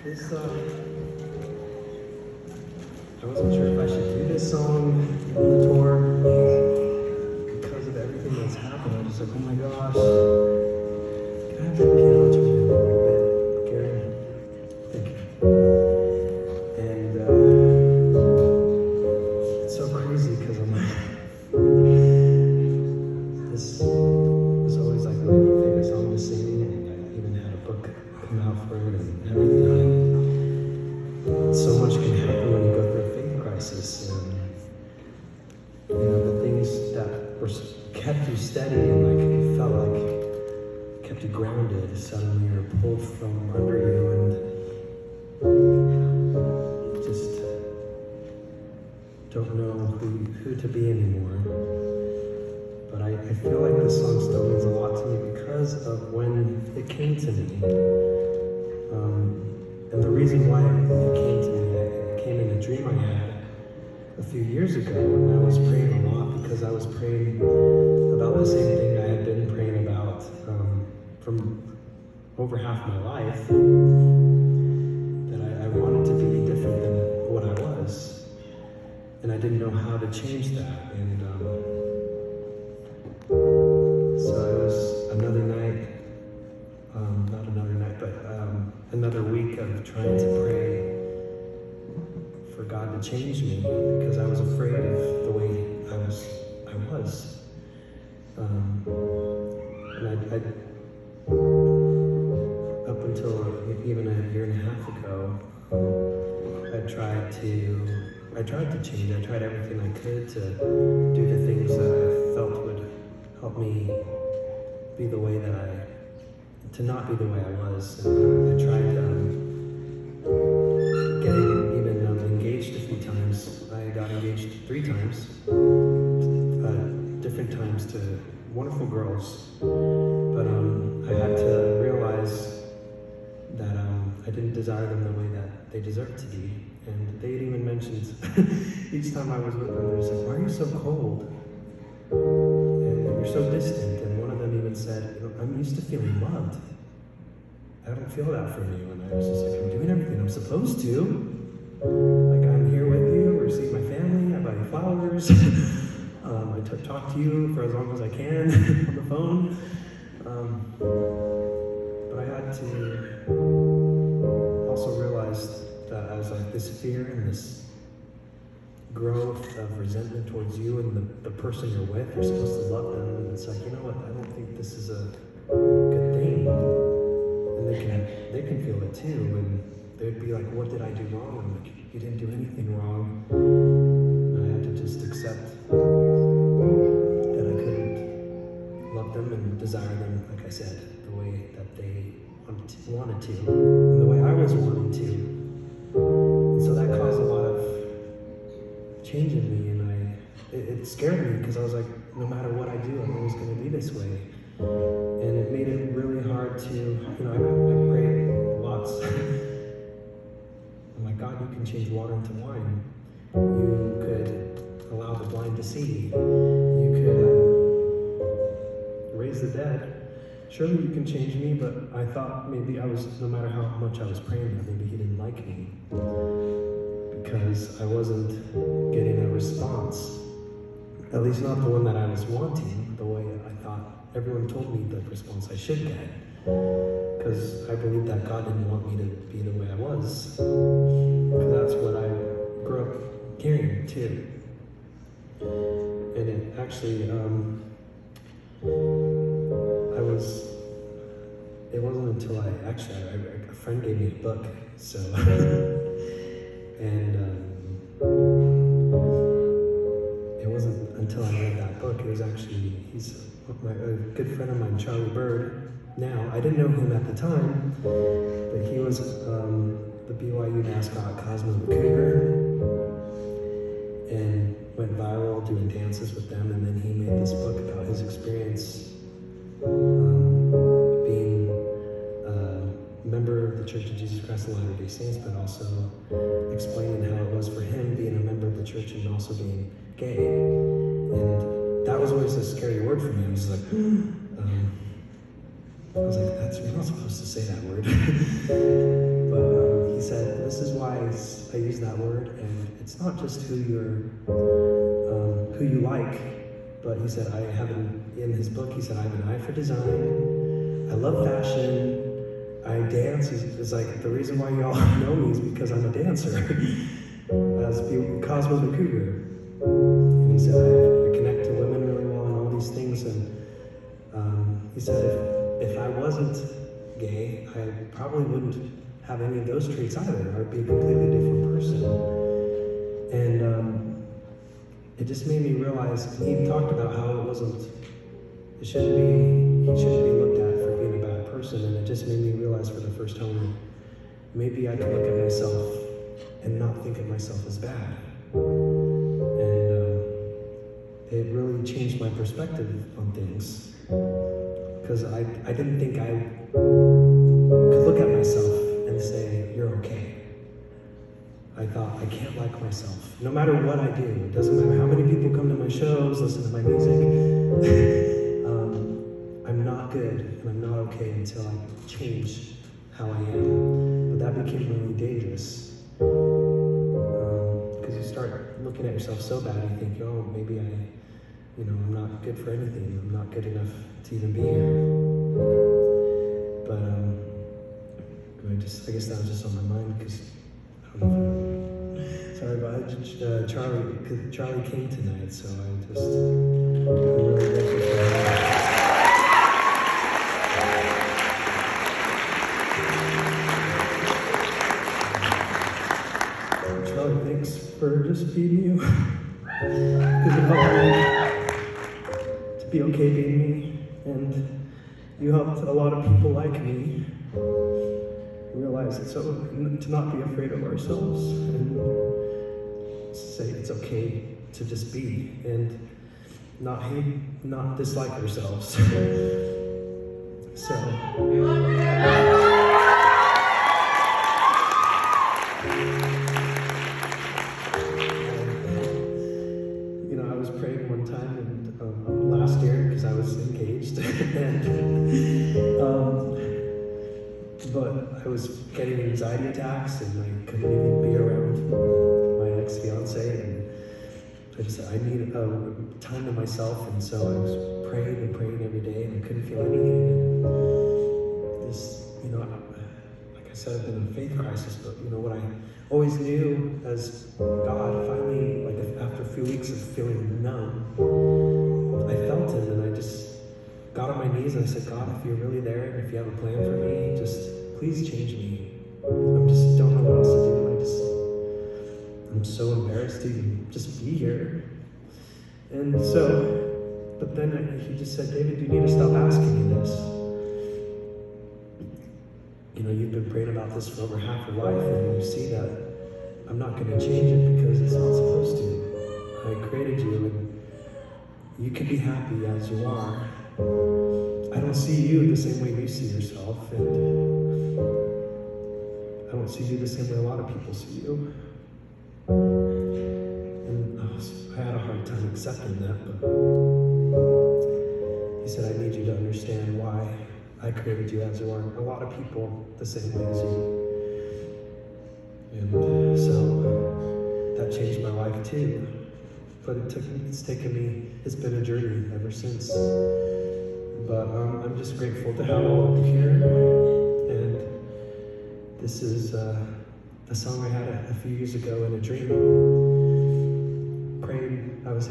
This, I wasn't sure if I should do this song on the tour because of everything that's happened. I was just like, oh my gosh, can I have the piano turned down a little bit, Gary? Thank you. And it's so crazy because I'm like, this was always like one of my favorite songs to sing, and I even had a book come out for it and everything. So much can happen when you go through a faith crisis, and you know, the things that kept you steady and like you felt like kept you grounded suddenly are pulled from under you, and you just don't know who to be anymore. But I feel like this song still means a lot to me because of when it came to me. And the reason why it came to me, it came in a dream I had a few years ago, and I was praying a lot because I was praying about the same thing I had been praying about from over half my life, that I wanted to be different than what I was, and I didn't know how to change that. And so it was another night, not another night, but another week of trying to pray for God to change me because I was afraid of the way I was. And I up until even a year and a half ago, I tried to change. I tried everything I could to do the things that I felt would help me be the way that to not be the way I was. And I tried getting even engaged a few times. I got engaged 3 times, different times to wonderful girls. But I had to realize that I didn't desire them the way that they deserved to be. And they had even mentioned, each time I was with them, they were like, why are you so cold? And you're so distant. And one of them even said, I'm used to feeling loved. I don't feel that from you. And I was just like, I'm doing everything I'm supposed to. Like, I'm here with you, I receive my family, I buy you flowers. I talk to you for as long as I can on the phone. But I had to also realize that I was like, this fear and this growth of resentment towards you and the person you're with, you're supposed to love them. And it's like, you know what, I don't think this is a good thing. And they can feel it too. And they'd be like, what did I do wrong? I'm like, you didn't do anything wrong. And I had to just accept that I couldn't love them and desire them, like I said, the way that they wanted to, and the way I was wanting to. And so that caused a lot of change in me, and it scared me because I was like, no matter what I do, I'm always going to be this way. And it made it really hard to, I prayed lots. I'm like, God, you can change water into wine. You could allow the blind to see. You could raise the dead. Surely you can change me, but I thought maybe no matter how much I was praying, that maybe he didn't like me because I wasn't getting a response. At least not the one that I was wanting, the way I thought everyone told me the response I should get. Because I believed that God didn't want me to be the way I was. Because that's what I grew up hearing too. And it actually, it wasn't until a friend gave me a book, so, and it wasn't until I read that book, it was actually, he's a good friend of mine, Charlie Bird. Now, I didn't know him at the time, but he was the BYU mascot Cosmo the Cougar, and went viral doing dances with them, and then he made this book about his experience being a member of the Church of Jesus Christ of Latter-day Saints, but also explaining how it was for him being a member of the church and also being gay. And that was always a scary word for me. I was like, you're not supposed to say that word. But he I use that word, and it's not just who you like, but he said, in his book, he said, I have an eye for design, I love fashion, I dance. It's like, the reason why y'all know me is because I'm a dancer, as Cosmo the Cougar. And he said, I connect to women really well and all these things, and he said, if I wasn't gay, I probably wouldn't have any of those traits either. I would be a completely different person. And it just made me realize, he talked about how he shouldn't be looked at for being a bad person, and it just made me realize for the first time that maybe I can look at myself and not think of myself as bad. And it really changed my perspective on things, because I didn't think I could look at myself and say, you're okay. I thought, I can't like myself. No matter what I do, it doesn't matter how many people come to my shows, listen to my music, I'm not good and I'm not okay until I change how I am. But that became really dangerous. Because you start looking at yourself so bad, you think, oh, maybe I'm not good for anything. I'm not good enough to even be here. But I guess that was just on my mind, because I don't know if sorry about it. Charlie came tonight, so I'm really grateful for him. Charlie, thanks for just being you. Because you helped me to be okay being me, and you helped a lot of people like me realize it's so to not be afraid of ourselves and say it's okay to just be and not hate, not dislike ourselves. So I was praying one time and last year, because I was engaged, and but I was getting anxiety attacks and I couldn't even be around my ex-fiance, and I just said I needed time to myself, and so I was praying and praying every day, and I couldn't feel anything. And this, like I said, I've been in a faith crisis, but what I always knew as God, finally, like after a few weeks of feeling numb, I felt Him, and I just got on my knees and I said, God, if you're really there and if you have a plan for me, just please change me. I just don't know what else to do. I'm so embarrassed to even just be here. And so, but then he just said, David, you need to stop asking me this. You've been praying about this for over half your life, and you see that I'm not going to change it because it's not supposed to. I created you, and you can be happy as you are. I don't see you the same way you see yourself, and I don't see you the same way a lot of people see you. And I had a hard time accepting that, but he said, I need you to understand why I created you as you are. A lot of people the same way as you. And so that changed my life too. But it's been a journey ever since. But I'm just grateful to have all of you here. And this is a song I had a few years ago in a dream.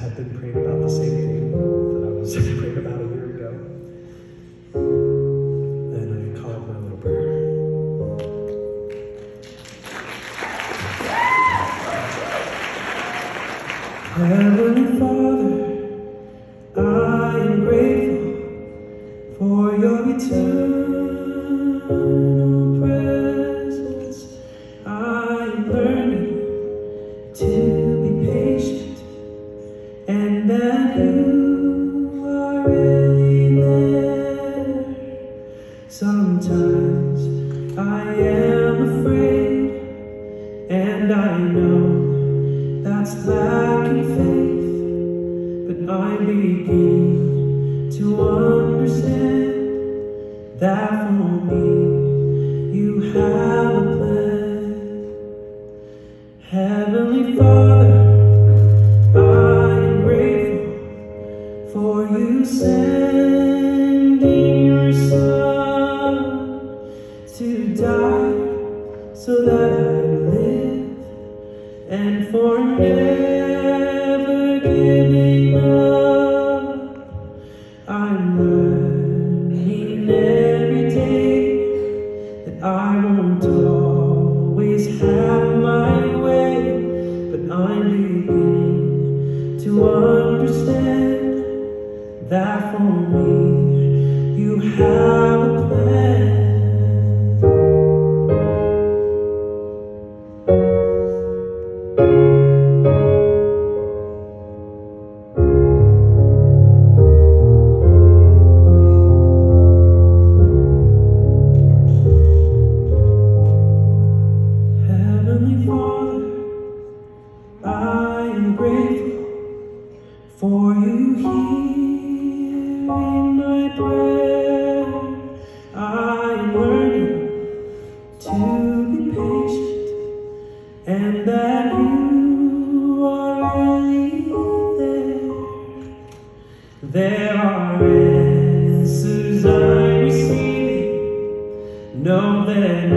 Had been praying about the same thing that I was praying about a year ago. And I call it my little prayer. Heavenly Father, I am grateful for your eternal presence. I am learning to be patient, and that you are really there. Sometimes I am afraid, and I know that's lacking faith, but I begin to understand that for me you have a plan. Heavenly Father, I am grateful for you sending your Son to die so that I live, and for never giving up. I'm learning every day that I won't always have my way, but I'm beginning to understand that for me you have a plan. Heavenly Father, I am grateful for you hearing my prayer. I am learning to be patient, and that you are really there. There are answers I'm receiving, know that